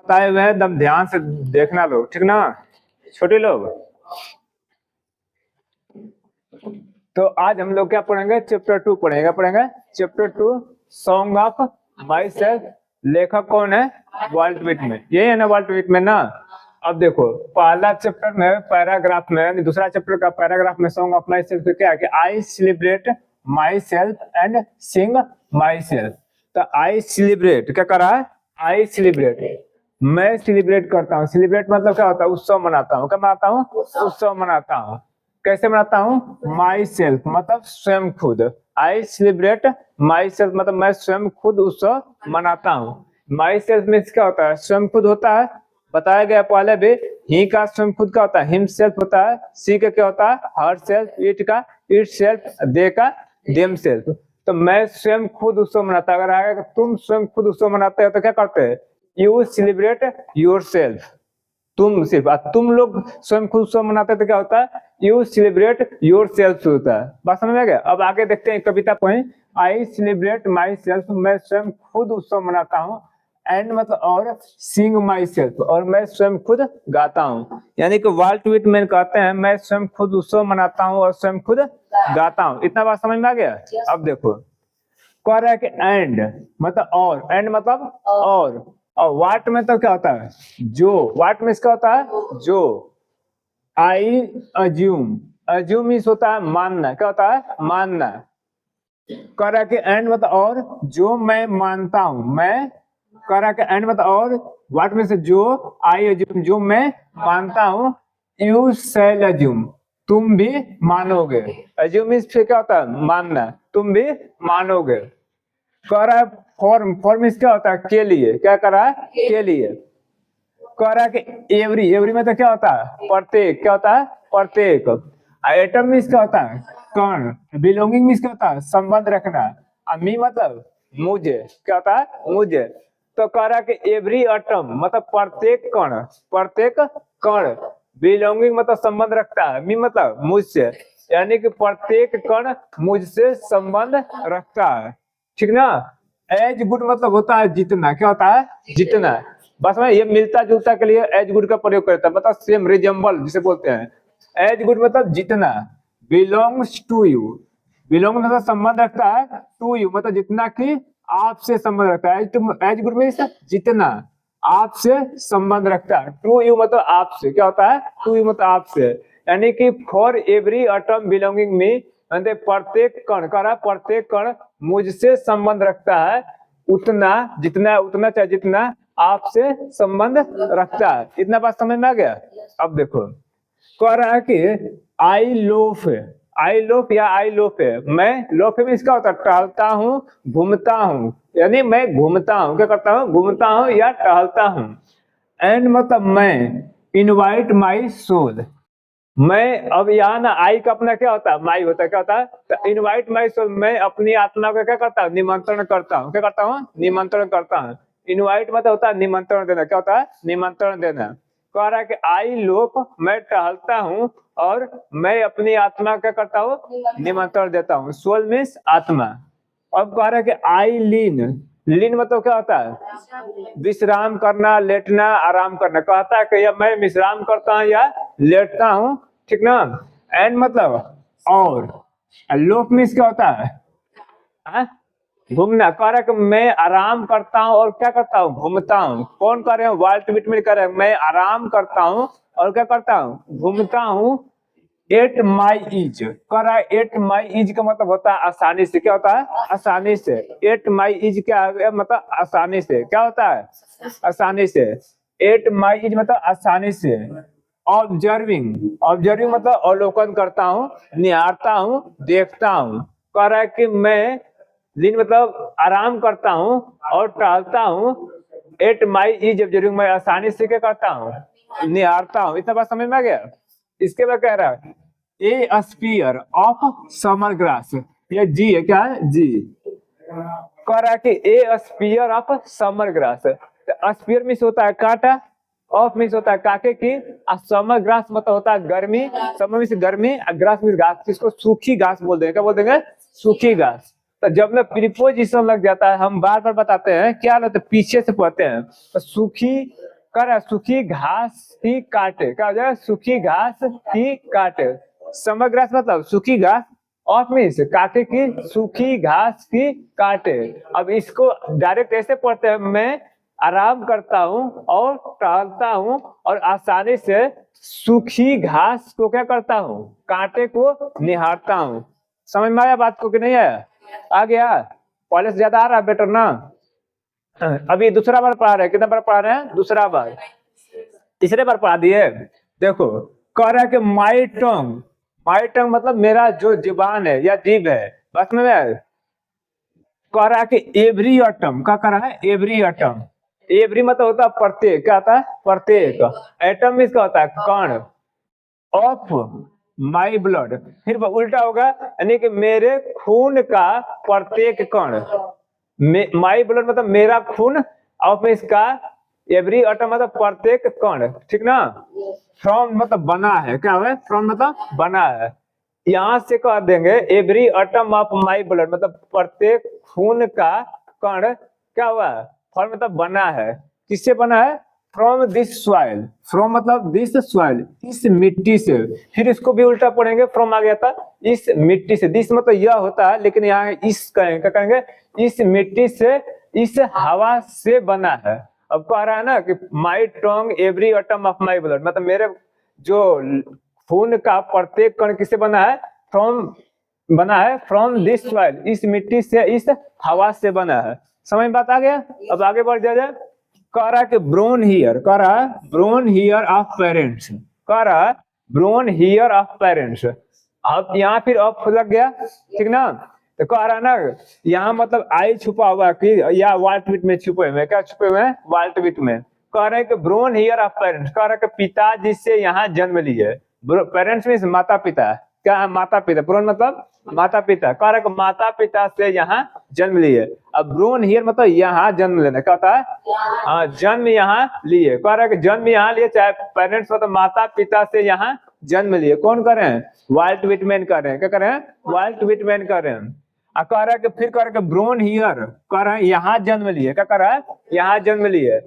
बताए हुए हैं, एकदम ध्यान से देखना लोग, ठीक ना छोटे लोग। तो आज हम लोग क्या पढ़ेंगे, चैप्टर 2 पढ़ेंगे। क्या पढ़ेंगे? Chapter 2 song of my self. लेखक कौन है? Walt Whitman. यही है ना वाल्ट विटमैन ना। अब देखो पहला चैप्टर में पैराग्राफ में, दूसरा चैप्टर का पैराग्राफ में सॉन्ग ऑफ माई सेल्फ क्या है कि I celebrate my self and Singh my self. तो आई सेलिब्रेट क्या कर रहा है? आई सेलिब्रेट, मैं सेलिब्रेट करता हूँ। सेलिब्रेट मतलब क्या होता है? उत्सव मनाता हूँ। क्या मनाता हूँ? उत्सव मनाता हूँ। कैसे मनाता हूँ? माई सेल्फ मतलब स्वयं खुद। आई सेलिब्रेट माई सेल्फ मतलब मैं स्वयं खुद उत्सव मनाता हूँ। माई सेल्फ में क्या होता है? स्वयं खुद होता है, बताया गया पहले भी। ही का स्वयं खुद का होता है हिम सेल्फ होता है। सी का क्या होता है? Her self. इट का इट सेल्फ। दे का देम सेल्फ। तो मैं स्वयं खुद उत्सव मनाता। अगर आएगा तुम स्वयं खुद उत्सव मनाते हो तो क्या करते हैं? You celebrate your self. तुम सिर्फ तुम लोग स्वयं खुद उत्सव मनाते तो क्या होता है? यू सेलिब्रेट योर सेल्फ होता है। बात समझ में गया? अब आगे देखते हैं कविता पढ़ें। आई सेलिब्रेट माई सेल्फ, मैं स्वयं खुद उत्सव मनाता हूँ। एंड मतलब और सिंग माई सेल्फ, और मैं स्वयं खुद गाता हूँ। यानी कि वाल्ट विटमैन कहते हैं मैं स्वयं खुद उत्सव मनाता हूँ और स्वयं खुद गाता हूँ। इतना बात समझ में आ गया? अब देखो कह रहा है कि एंड मतलब और, एंड मतलब और वाट में तो क्या होता है? जो। वाट में इसका होता है जो। आई अज्यूम, अज्यूम मीन्स होता है मानना। क्या होता है? मानना। कह रहा है कि एंड मतलब और जो मैं मानता हूं। मैं कह रहा है कि एंड मतलब और वाट में से जो, आई अज्यूम जो मैं मानता हूं, यू शैल अज्यूम तुम भी मानोगे। अज्यूम मीन्स फिर क्या होता है? मानना। तुम भी मानोगे। कह रहा है फॉर्म, फॉर्म मीन्स क्या होता है? के लिए। क्या कर रहा है? के लिए। कह रहा है कि एवरी, एवरी में तो क्या होता है? प्रत्येक। क्या होता है? प्रत्येक। एटम मीन्स क्या होता है? कण। बिलोंगिंग मीन्स क्या होता है? संबंध रखना। मी मतलब मुझे। क्या होता है? मुझे। तो कह रहा है कि एवरी एटम मतलब प्रत्येक कण, प्रत्येक कण। बिलोंगिंग मतलब संबंध रखता है। मी मतलब मुझसे, यानी कि प्रत्येक कण मुझसे संबंध रखता है। ठीक ना। एज गुड मतलब होता है जितना। क्या होता है? जितना। बस में ये मिलता जुलता के लिए एज गुड का प्रयोग करता है, मतलब सेम, रिजेंबल जिसे बोलते हैं। एज गुड मतलब जितना। बिलोंग्स टू यू, बिलोंग मतलब संबंध रखता है, टू यू मतलब जितना कि आपसे संबंध रखता है। एज गुड में जितना आपसे संबंध रखता है। टू यू मतलब आपसे। क्या होता है? टू यू मतलब आपसे। यानी कि फॉर एवरी एटम बिलोंगिंग मी, प्रत्येक कण का रहा, प्रत्येक कण मुझसे संबंध रखता है उतना, जितना, उतना चाहे जितना आपसे संबंध रखता है। इतना बात समझ में आ गया? अब देखो कह रहा है कि आई लोफ, आई लोफ या आई लोफ है। मैं लोफ में इसका होता है टहलता हूँ, घूमता हूँ। यानी मैं घूमता हूँ। क्या करता हूँ? घूमता हूँ या टहलता हूँ। एंड मतलब मैं इनवाइट माई सोल, मैं अब यहाँ ना आई का अपना क्या होता है? माई होता है। क्या होता है? तो इनवाइट माई सोल, मैं अपनी आत्मा को क्या करता हूँ? निमंत्रण करता हूँ। क्या करता हूँ? निमंत्रण करता हूँ। इनवाइट मतलब होता है निमंत्रण देना। क्या होता है? निमंत्रण देना। कह रहा है कि आई लोक, मैं टहलता हूँ और मैं अपनी आत्मा क्या करता हूँ? निमंत्रण देता हूँ। सोल मीन्स आत्मा। अब कह रहा है कि आई लीन, लीन मतलब क्या होता है? विश्राम करना, लेटना, आराम करना। कहता है कि या मैं विश्राम करता हूँ या लेटता हूँ। ठीक ना। एंड मतलब और, लोक मीन्स क्या होता है? घूमना। कह रहा है कि मैं आराम करता हूँ और क्या करता हूँ? घूमता हूँ। कौन कर रहे हैं? वाल्ट विटमैन कर रहे हैं मैं आराम करता हूँ और क्या करता हूँ? घूमता हूँ। एट माई इज, कह रहा है एट माई इज का मतलब होता है आसानी से। क्या होता है? आसानी से। एट माई इज क्या मतलब? आसानी से। क्या होता है? आसानी से। एट माई इज मतलब आसानी से। ऑब्जर्विंग, ऑब्जर्विंग मतलब अवलोकन करता हूँ, निहारता हूँ, देखता हूँ। कह रहा है कि मैं दिन मतलब आराम करता हूँ और टहलता हूँ। एट माई इज ऑब्जर्विंग, मैं आसानी से क्या करता हूँ? निहारता हूँ। इतना बात समझ में आ गया? इसके बाद कह रहा है ए स्पीयर ऑफ समर ग्रास, ये जी है। क्या है? जी। कह रहा है कि a spear of summer grass. Spear means होता है कांटा, ऑफ मीन्स होता है काके की, और समर ग्रास मतलब होता है गर्मी। समर मीन्स गर्मी, ग्रास मीन्स घास। इसको सूखी घास बोल देंगे। क्या बोल देंगे? सूखी घास। तो जब ना प्रीपोजिशन लग जाता है, हम बार बार बताते हैं क्या ना, तो पीछे से पढ़ते हैं। तो सूखी कर रहा है सूखी घास की काटे, क्या हो जाएगा सूखी घास की काटे। समग्र मतलब सूखी घास, ऑफ मीन्स काटे की, सूखी घास की काटे। अब इसको डायरेक्ट ऐसे पढ़ते हैं, मैं आराम करता हूँ और टहलता हूँ और आसानी से सूखी घास को क्या करता हूँ, कांटे को निहारता हूँ। समझ में आया बात को कि नहीं आया? आ गया? पहले से ज्यादा आ रहा है बेटर ना? अभी दूसरा बार पढ़ा रहे हैं, कितना बार पढ़ा रहे हैं? दूसरा बार, तीसरे बार पढ़ा दिए। देखो कह रहा है कि माई टंग, माई टंग मतलब मेरा जो जुबान है या जीभ है, बस में कह रहा है कि एवरी ऑटम, क्या कह रहा है? एवरी ऑटम, एवरी मतलब होता है प्रत्येक, क्या होता है? प्रत्येक। एटम इसका होता है कण, ऑफ माई ब्लड, फिर उल्टा होगा, यानी कि मेरे खून का प्रत्येक कण, माई ब्लड मतलब मेरा खून, ऑफ में इसका एवरी एटम मतलब प्रत्येक कण, ठीक ना? फ्रॉम मतलब बना है, क्या है? फ्रॉम मतलब बना है। यहां से कह देंगे every atom of my blood मतलब प्रत्येक खून का कण क्या हुआ? फ्रॉम मतलब बना है, किससे बना है? फ्रॉम दिस सॉइल, फ्रॉम मतलब दिस सॉइल, इस मिट्टी से। फिर इसको भी उल्टा पढ़ेंगे, फ्रॉम आ गया था, इस मिट्टी से, दिस मतलब यह होता है लेकिन यहाँ इस कहेंगे, क्या कहेंगे? इस मिट्टी से, इस हवा से बना है। अब कह रहा है ना कि my tongue every atom of my blood मतलब मेरे जो खून का प्रत्येक कण किससे बना है? फ्रॉम बना है, फ्रॉम दिस सॉइल, इस मिट्टी से, इस हवा से बना है। समझ में बात आ गया? अब आगे बढ़ जाए। कह रहा है कि ब्रोन हियर, कह रहा है ब्रोन हियर ऑफ पेरेंट्स, कह रहा है ब्रोन हियर ऑफ पेरेंट्स। अब यहाँ फिर ऑफ लग गया, ठीक ना? तो कह रहा है ना यहाँ मतलब आई छुपा हुआ कि या वाल्ट विट में छुपे हुए, क्या छुपे हुए हैं? वाल्ट विट में। कह रहे हैं कि ब्रोन हियर ऑफ पेरेंट्स, कह रहा है कि पिता जिससे यहाँ जन्म लिए, पेरेंट्स मीन्स माता पिता, क्या है? माता पिता, ब्रोन मतलब माता पिता, कह रहा है कि माता पिता से यहाँ जन्म लिए। अब ब्रोन हियर मतलब यहाँ जन्म लेना, क्या होता है? हाँ, जन्म यहाँ लिए, कह रहा है कि जन्म यहाँ लिए, चाहे पेरेंट्स मतलब माता पिता से यहाँ जन्म लिए। कौन कर रहे हैं? वाल्ट विटमैन कर रहे हैं, क्या कर रहे हैं? वाल्ट विटमैन कर रहे हैं। कह रहा है कि फिर कह रहा है कि ब्रोन हियर, कह रहा है यहाँ जन्म लिए, क्या कर रहा है? यहाँ जन्म लिए।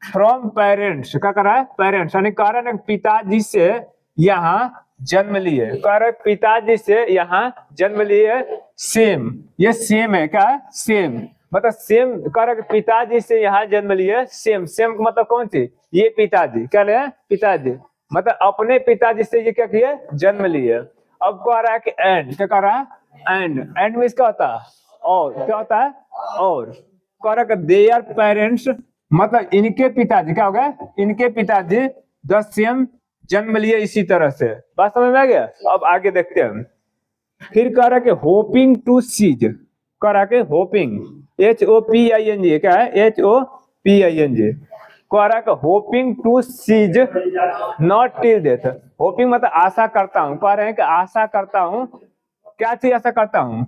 फ्रॉम पेरेंट्स, क्या कर रहा है? पेरेंट्स, यानी कह रहा है पिताजी से यहाँ जन्म लिए, कह रहे पिताजी से यहाँ जन्म लिए। सेम, ये सेम है, क्या है? सेम मतलब सेम, कह रहे पिताजी से यहाँ जन्म लिए। सेम, सेम मतलब कौन सी? ये पिताजी, क्या ले? पिताजी मतलब अपने पिताजी से ये क्या किए? जन्म लिए। अब कह रहा है कि एंड, क्या कह रहा है? एंड, एंड में इसका होता है और, क्या होता है? और। कह रहा है कि देयर पेरेंट्स मतलब इनके पिताजी, क्या हो गया? इनके पिताजी द सेम जन्म लिए इसी तरह से। बात समझ में आ गया? अब आगे देखते हैं। फिर कह रहा कि होपिंग टू सीज, कह रहा कि होपिंग, HOPING, क्या है? HOPING, कह रहा कि hoping to cease not till death. Hoping मतलब आशा करता हूँ, कह रहे हैं कि आशा करता हूँ, क्या चीज आशा करता हूँ?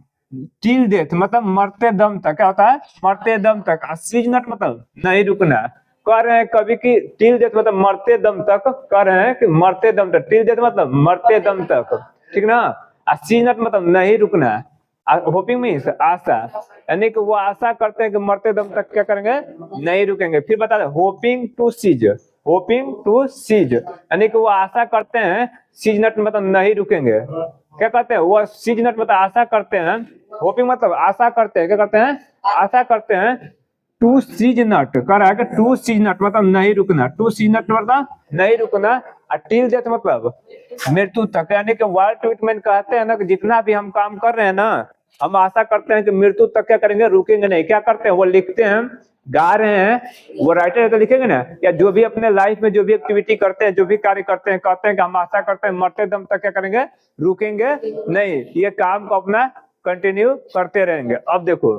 टिल डेथ मतलब मरते दम तक, क्या होता है? मरते दम तक। सीज नॉट मतलब नहीं रुकना, कह रहे हैं कभी की टिल डेथ मतलब मरते दम तक, कह रहे हैं कि मरते दम तक, टिल डेथ मतलब मरते दम तक, ठीक ना? सीज नॉट मतलब नहीं रुकना। होपिंग मीन्स आशा, यानी कि वो आशा करते हैं कि मरते दम तक क्या करेंगे? नहीं रुकेंगे। फिर बता दे hoping to cease, hoping to cease यानी कि वो आशा करते हैं, सीज नॉट मतलब नहीं रुकेंगे। क्या कहते हैं? वो सीज नॉट मतलब आशा करते हैं, होपिंग मतलब आशा करते हैं, क्या करते हैं? आशा करते हैं। टू सीज नॉट, कह रहा है कि टू सीज नॉट मतलब नहीं रुकना, टू सीज नॉट मतलब नहीं रुकना। टिल डेथ मतलब मृत्यु तक, यानी कि वाल्ट विटमैन कहते हैं ना कि जितना भी हम काम कर रहे हैं ना, हम आशा करते हैं कि मृत्यु तक क्या करेंगे? रुकेंगे नहीं। क्या करते हैं? वो लिखते हैं, गा रहे हैं, वो राइटर है तो लिखेंगे ना, या जो भी अपने लाइफ में जो भी एक्टिविटी करते हैं, जो भी कार्य करते हैं, कहते हैं कि हम आशा करते हैं मरते दम तक क्या करेंगे? रुकेंगे नहीं, ये काम को अपना कंटिन्यू करते रहेंगे। अब देखो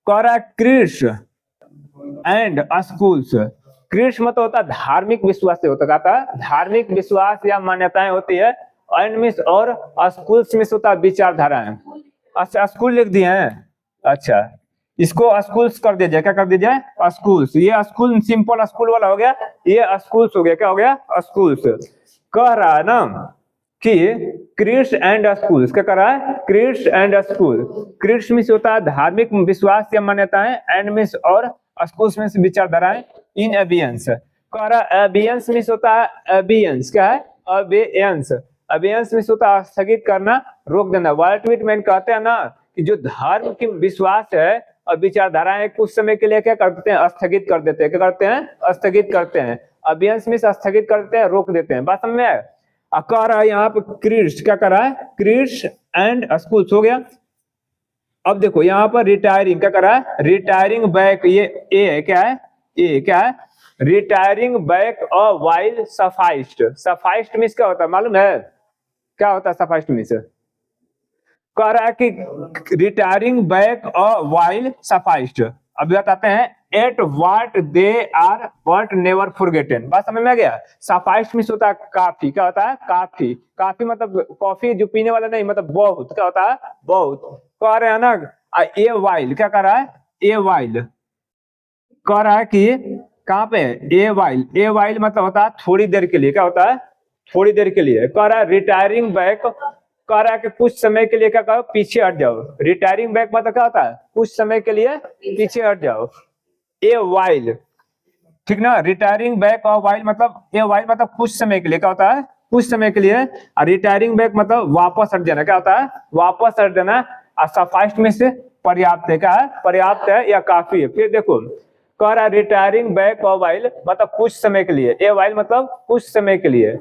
कह रहा है क्रिश एंड स्कूल्स, क्रिश मतलब होता है धार्मिक विश्वास से होता है, धार्मिक विश्वास या मान्यताएं होती है। एंड मिस और स्कूल्स मिस होता है विचारधाराएं। अच्छा स्कूल लिख दिए हैं, अच्छा इसको स्कूल्स कर दीजिए, क्या कर दीजिए? स्कूल्स। ये स्कूल सिंपल स्कूल वाला हो गया, ये स्कूल्स हो गया, क्या हो गया? स्कूल्स। कह रहा है ना कि क्रिश एंड स्कूल्स, क्या कर रहा है? Creeds and school. क्रिश मिस होता है धार्मिक विश्वास या मान्यताएं, एंड मिस और स्कूल्स में विचारधाराएं। इन अबियंस। कह रहा अबियंस मीन्स होता है अबियंस, क्या है अबियंस, अबियंस मीन्स होता है स्थगित करना, रोक देना। वर्ल्ड विटमैन कहते हैं ना कि जो धर्म की विश्वास है और विचारधाराएं कुछ समय के लिए क्या करते हैं, स्थगित कर देते हैं। क्या करते हैं, स्थगित करते हैं। अबियंस मीन्स स्थगित करते हैं, रोक देते हैं। बात समझ में आया। कह रहा है यहाँ पे क्रीड्स, क्या कर रहा है, क्रीड्स एंड स्कूल्स हो गया। अब देखो यहाँ पर रिटायरिंग, क्या कर रहा है, रिटायरिंग बैक, ये ए है, क्या है, ए क्या है, retiring back a while sufficed. Sufficed means क्या होता है मालूम है, क्या होता है सफाइस्ड मीन्स, कह रहा है कि retiring back a while sufficed. अब बताते हैं at what they are but never forgotten. बात समझ में आ गया। सफाइस्ड मीन्स होता है काफी, क्या होता है, काफी, काफी मतलब कॉफी जो पीने वाला नहीं, मतलब बहुत, क्या होता है, बहुत। कह रहे हैं ना ए वाइल, क्या कर रहा है, ए वाइल कह रहा है कि कहाँ पे, ए वाइल, ए वाइल मतलब होता है थोड़ी देर के लिए, क्या होता है, थोड़ी देर के लिए। कह रहा है रिटायरिंग बैक, कह रहा है कि कुछ समय के लिए क्या करो, पीछे हट जाओ। रिटायरिंग बैक मतलब क्या होता है, कुछ समय के लिए पीछे हट जाओ। ए वाइल, ठीक ना, रिटायरिंग बैक और वाइल मतलब, ए वाइल मतलब कुछ समय के लिए, क्या होता है, कुछ समय के लिए। और रिटायरिंग बैक मतलब वापस हट जाना, क्या होता है, वापस हट जाना। और सफाइस्ड में से पर्याप्त है, क्या है, पर्याप्त है या काफी है। फिर देखो कह रहा है रिटायरिंग बैक और वाइल मतलब कुछ समय के लिए, ए वाइल मतलब कुछ समय के लिए,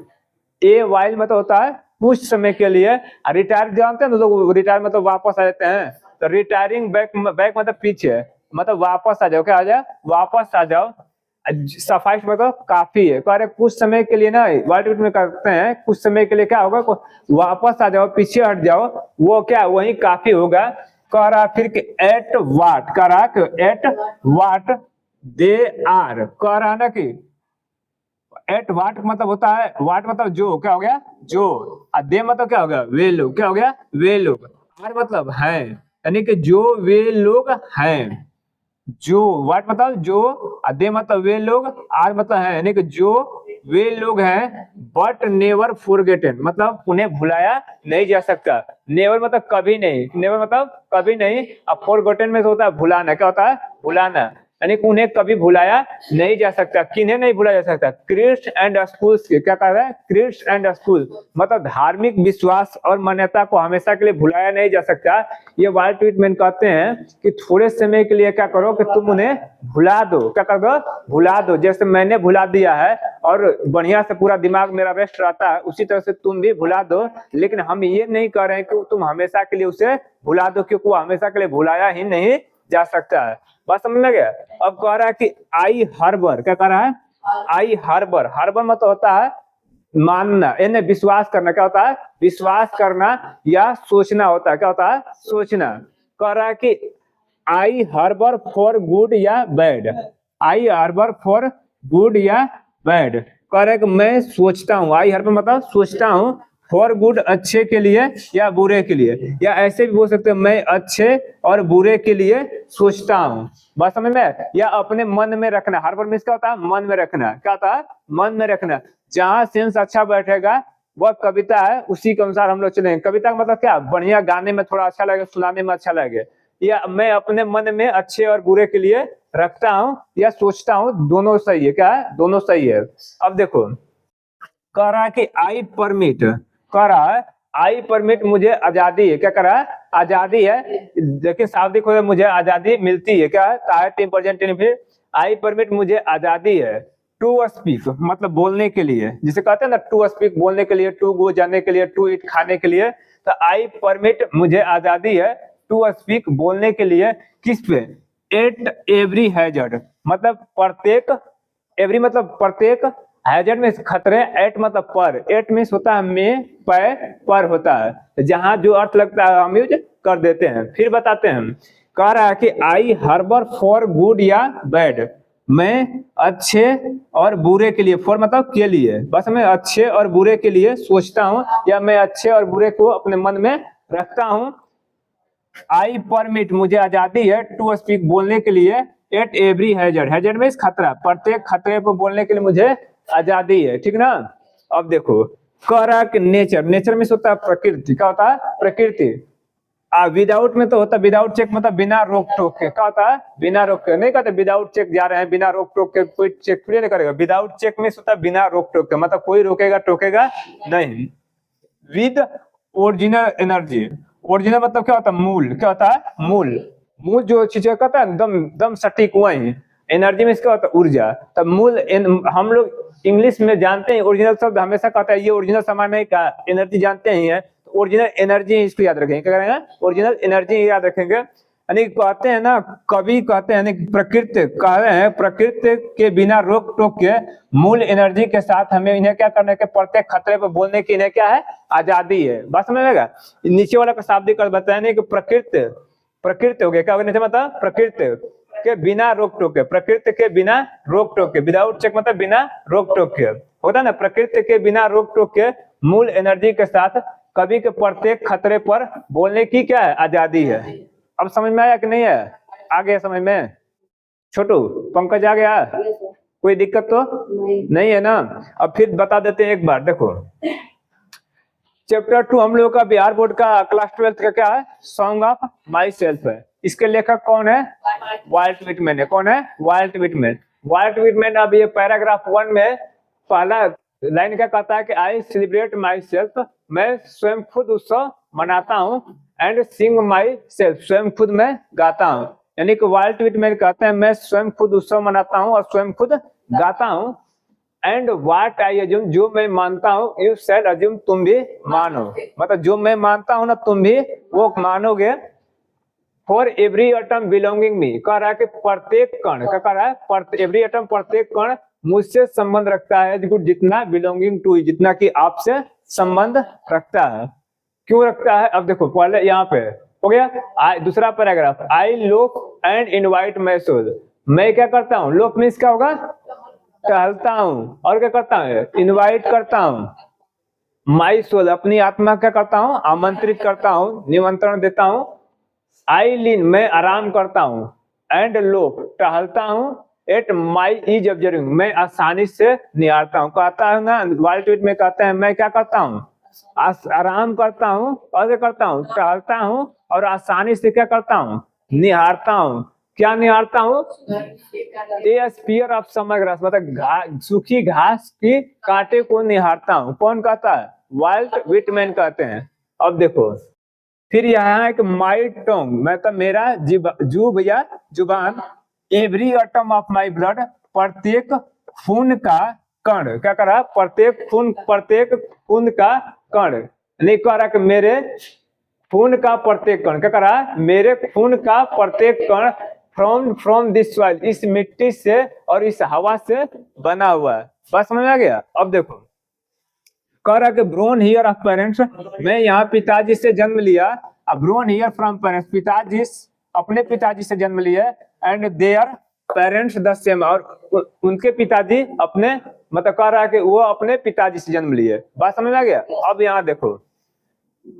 ए वाइल मतलब होता है कुछ समय के लिए। रिटायर जानते हैं लोग, रिटायर मतलब वापस आ जाते हैं। तो रिटायरिंग बैक, बैक मतलब पीछे, मतलब वापस आ जाओ, क्या आ जाए, वापस आ जाओ। सफाइश मतलब काफी है। कह रहे कुछ समय के लिए ना, वर्ड में करते हैं कुछ समय के लिए क्या होगा, वापस आ जाओ, पीछे हट जाओ, वो क्या वही काफी होगा। कह रहा फिर कि एट वाट, कह रहा कि एट वाट दे आर, कह रहा ना कि एट वाट मतलब होता है, वाट मतलब जो, क्या हो गया, जो। और दे मतलब क्या हो गया, वे लोग, क्या हो गया, वे लोग। आर मतलब है, यानी कि जो वे लोग हैं, जो, वाट मतलब जो, दे मतलब वे लोग, आर मतलब है, यानी कि जो वे लोग हैं। बट नेवर फॉरगेटन मतलब उन्हें भुलाया नहीं जा सकता। नेवर मतलब कभी नहीं, नेवर मतलब कभी नहीं। अब फॉरगेटन में होता है भुलाना, क्या होता है, भुलाना, यानी कि उन्हें कभी भुलाया नहीं जा सकता। किन्हें नहीं भुलाया जा सकता, क्रिस्ट एंड स्कूल्स के, क्या कह रहा है, क्रिस्ट एंड स्कूल मतलब धार्मिक विश्वास और मान्यता को हमेशा के लिए भुलाया नहीं जा सकता। ये वाल्ट व्हिटमैन कहते हैं कि थोड़े समय के लिए क्या करो कि तुम उन्हें भुला दो, क्या कर दो, भुला दो। जैसे मैंने भुला दिया है और बढ़िया से पूरा दिमाग मेरा रेस्ट रहता है, उसी तरह से तुम भी भुला दो। लेकिन हम ये नहीं कह रहे हैं कि तुम हमेशा के लिए उसे भुला दो, क्योंकि वो हमेशा के लिए भुलाया ही नहीं जा सकता है। बात समझ में गया। अब कह रहा है कि आई हर्बर, क्या कह रहा है, आई हर्बर, हर्बर मतलब होता है मानना, यानी विश्वास करना, क्या होता है, विश्वास करना या सोचना होता है, क्या होता है, सोचना। कह रहा है कि आई हर्बर फॉर गुड या बैड, आई हर्बर फॉर गुड या बैड। कह रहा है कि मैं सोचता हूँ, आई हर्बर मतलब सोचता हूँ, फॉर गुड अच्छे के लिए या बुरे के लिए, या ऐसे भी बोल सकते हैं मैं अच्छे और बुरे के लिए सोचता हूँ। बात समझ में। या अपने मन में रखना, हर बार मिस क्या होता है, मन में रखना, क्या होता है, मन में रखना। जहाँ सेंस अच्छा बैठेगा वह कविता है, उसी के अनुसार हम लोग चलेंगे। कविता का मतलब क्या, बढ़िया गाने में थोड़ा अच्छा लगे, सुनाने में अच्छा लगे। या मैं अपने मन में अच्छे और बुरे के लिए रखता हूँ या सोचता हूँ, दोनों सही है, क्या है, दोनों सही है। अब देखो कह रहा है कि आई परमिट, कह रहा है आई परमिट मुझे आजादी है, क्या कर रहा है, आजादी है। देखिए शाब्दिक हो, मुझे आजादी मिलती है, क्या है, टीम प्रेजेंट फिर आई परमिट मुझे आजादी है टू स्पीक मतलब बोलने के लिए, जिसे कहते हैं ना टू स्पीक बोलने के लिए, टू गो जाने के लिए, टू ईट खाने के लिए। तो आई परमिट मुझे आजादी है टू स्पीक बोलने के लिए, किस पे, एट एवरी हैजर्ड मतलब प्रत्येक, एवरी मतलब प्रत्येक, हैजर्ड में खतरे, एट मतलब पर, एट मीन्स होता है में, पर होता है, जहां जो अर्थ लगता है हम यूज कर देते हैं। फिर बताते हैं, कह रहा है कि आई हर्बर फॉर गुड या बैड, मैं अच्छे और बुरे के लिए, फॉर मतलब के लिए, बस मैं अच्छे और बुरे के लिए सोचता हूँ, या मैं अच्छे और बुरे को अपने मन में रखता हूँ। आई परमिट मुझे आजादी है टू स्पीक बोलने के लिए, एट एवरी हैजर्ड, हैजर्ड में खतरा, प्रत्येक खतरे पर बोलने के लिए मुझे आजादी है, ठीक ना। अब देखो कह रहा कि नेचर, नेचर में होता है प्रकृति, क्या होता है, प्रकृति। विदाउट में तो होता, विदाउट चेक मतलब बिना रोक टोक के, क्या होता है बिना रोक के, नहीं कहते विदाउट चेक जा रहे हैं बिना रोक टोक के, कोई चेक थोड़ी नहीं करेगा। विदाउट चेक में होता है बिना रोक टोक के, मतलब कोई रोकेगा टोकेगा नहीं। विद ओरिजिनल एनर्जी, ओरिजिनल मतलब क्या होता है मूल, क्या होता है मूल, मूल जो चीज कहता है दम दम सटीक वही। एनर्जी में इसका होता है ऊर्जा, तब मूल हम लोग इंग्लिश में जानते हैं ओरिजिनल शब्द हमेशा कहता है ये ओरिजिनल सामान नहीं का, एनर्जी जानते ही है, ओरिजिनल एनर्जी इसको याद रखेंगे, क्या करेंगे ओरिजिनल एनर्जी याद रखेंगे। यानी कहते हैं ना, कवि कहते हैं प्रकृति कह रहे हैं, प्रकृति के बिना रोक टोक के मूल एनर्जी के साथ हमें इन्हें क्या करने के, प्रत्येक खतरे पर बोलने की इन्हें क्या है आजादी है। बात समझ में आएगा। नीचे वाला का शाब्दिक अर्थ बताया नहीं कि प्रकृति, प्रकृति हो गया क्या होगा, मतलब प्रकृति के बिना रोक टोक के, प्रकृति के बिना रोक टोक के, विदाउट चेक मतलब बिना रोक टोक के होता है ना, प्रकृति के बिना रोक टोक के मूल एनर्जी के साथ कवि के प्रत्येक खतरे पर बोलने की क्या है आजादी है। अब समझ में आया कि नहीं है, आ गया समझ में। छोटू पंकज आ गया, कोई दिक्कत तो नहीं है ना। अब फिर बता देते हैं एक बार, देखो चैप्टर 2 हम लोग का बिहार बोर्ड का क्लास 12 का क्या है, सॉन्ग ऑफ माई सेल्फ है। इसके लेखक कौन है, वाल्ट विटमैन है। कौन है, वाल्ट विटमैन। वाल्ट विटमैन अब ये पैराग्राफ 1 में पहला लाइन क्या कहता है कि आई सेलिब्रेट माई सेल्फ, मैं स्वयं खुद उत्सव मनाता हूँ, एंड सिंग माई सेल्फ, स्वयं खुद मैं गाता हूँ। यानी कि वाल्ट विटमैन कहते हैं मैं स्वयं खुद उत्सव मनाता हूँ और स्वयं खुद गाता हूँ। एंड व्हाट आई अज्यूम, जो मैं मानता हूँ, यू शैल अज्यूम, तुम भी मानो, मतलब जो मैं मानता हूँ ना तुम भी वो मानोगे। फॉर एवरी एटम बिलोंगिंग मी, कह रहा है कि प्रत्येक कण, क्या कह रहा है, एवरी एटम प्रत्येक कण मुझसे संबंध रखता है, जितना बिलोंगिंग टू, जितना कि आपसे संबंध रखता है। क्यों रखता है, अब देखो पहले यहाँ पे हो गया दूसरा पैराग्राफ, आई लोक एंड इनवाइट माई सोल, मैं क्या करता हूँ, लोक मीन्स क्या होगा टहलता हूँ, और क्या करता हूँ इनवाइट करता हूँ, माई सोल अपनी आत्मा क्या करता हूँ आमंत्रित करता हूँ, निमंत्रण देता हूँ। आई लीन मैं आराम करता हूँ, एंड लोक टहलता हूँ, एट माई इज ऑब्जर्विंग मैं आसानी से निहारता हूँ। कहता है ना वाल्ट विटमैन कहते हैं मैं क्या करता हूँ आराम करता हूँ, और क्या करता हूँ टहलता हूँ, और आसानी से क्या करता हूँ निहारता हूँ। क्या निहारता हूँ, ए स्पीयर ऑफ समर ग्रास, मतलब सूखी घास की कांटे को निहारता हूँ। कौन कहता है, वाल्ट विटमैन कहते हैं। अब देखो फिर यहाँ एक माई टोंग, मतलब मेरा जुब या जुबान, every atom of my blood, प्रत्येक खून का कण, क्या कर रहा है प्रत्येक खून का कण, नहीं कह रहा कि मेरे खून का प्रत्येक कण, क्या कर रहा है मेरे खून का प्रत्येक कण, फ्रॉम दिस सॉइल, इस मिट्टी से और इस हवा से बना हुआ है। बस समझ में आ गया। अब देखो कह रहा कि ब्रोन हियर ऑफ पेरेंट्स, मैं यहाँ पिताजी से जन्म लिया, ब्रोन हियर फ्रॉम पेरेंट्स, पिताजी अपने पिताजी से जन्म लिया, and their parents the same, और उनके पिताजी अपने, मतलब कह रहा है कि वो अपने पिताजी से जन्म लिए। बात समझ में आ गया। अब यहाँ देखो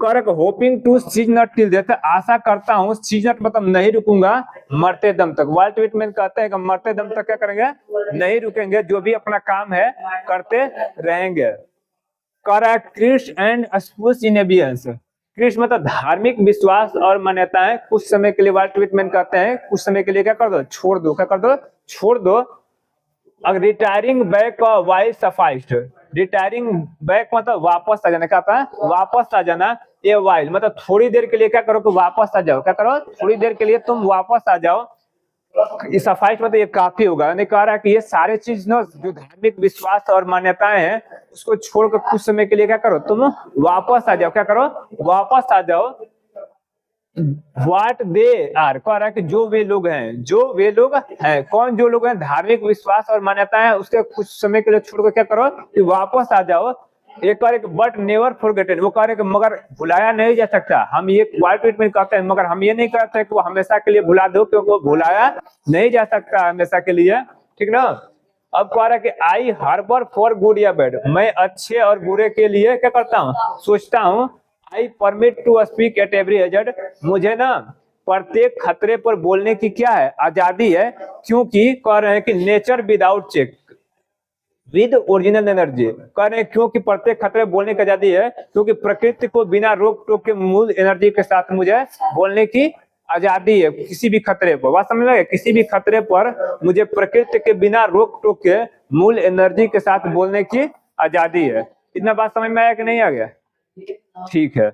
कह रहा hoping to cease not till death, आशा करता हूँ, सीज नॉट मतलब नहीं रुकूंगा, मरते दम तक। वाल्ट विटमैन कहते हैं कि मरते दम तक क्या करेंगे नहीं रुकेंगे, जो भी अपना काम है करते रहेंगे। कह रहा है क्रिश एंड स्पूस इन एबियंस, क्रिश मतलब धार्मिक विश्वास और मान्यताएं कुछ समय के लिए, वाल्ट विटमैन कहते हैं कुछ समय के लिए क्या कर दो छोड़ दो, क्या कर दो छोड़ दो। अगर retiring back while sufficed, retiring back मतलब वापस आ जाना, क्या था वापस आ जाना, ये वाइल मतलब थोड़ी देर के लिए क्या करो कि वापस आ जाओ, क्या करो थोड़ी देर के लिए तुम वापस आ जाओ। ये सफाइस्ट मतलब ये काफी होगा, नहीं कह रहा है कि ये सारे चीज ना जो धार्मिक विश्वास और मान्यताएं हैं उसको छोड़कर कुछ समय के लिए क्या करो तुम वापस आ जाओ, क्या करो वापस आ जाओ। व्हाट दे आर, कह रहा है कि जो वे लोग हैं, जो वे लोग हैं, कौन जो लोग हैं धार्मिक विश्वास और मान्यताएं उसके कुछ समय के लिए छोड़कर क्या करो कि वापस आ जाओ। एक कह रहे बट नेवर फॉरगेटेन, वो कह रहे कि मगर भुलाया नहीं जा सकता। हम ये वाल्ट विटमैन कहते हैं मगर हम ये नहीं कहते कि वो हमेशा के लिए भुला दो, क्योंकि वो भुलाया नहीं जा सकता हमेशा के लिए, ठीक ना। अब कह रहा है कि आई हार्बर फॉर गुड या बैड, मैं अच्छे और बुरे के लिए क्या करता हूँ सोचता हूँ। I permit to speak at every hazard, मुझे ना प्रत्येक खतरे पर बोलने की क्या है आजादी है, क्योंकि कह रहे हैं कि nature without check, with original energy. कह रहे हैं क्योंकि प्रत्येक खतरे बोलने की आजादी है, क्योंकि प्रकृति को बिना रोक टोक के मूल एनर्जी के साथ मुझे बोलने की आजादी है किसी भी खतरे पर। बात समझ लगे, किसी भी खतरे पर मुझे प्रकृति के बिना रोक टोक के मूल एनर्जी के साथ बोलने की आजादी है। इतना बात समझ में आया कि नहीं आ गया? ठीक है।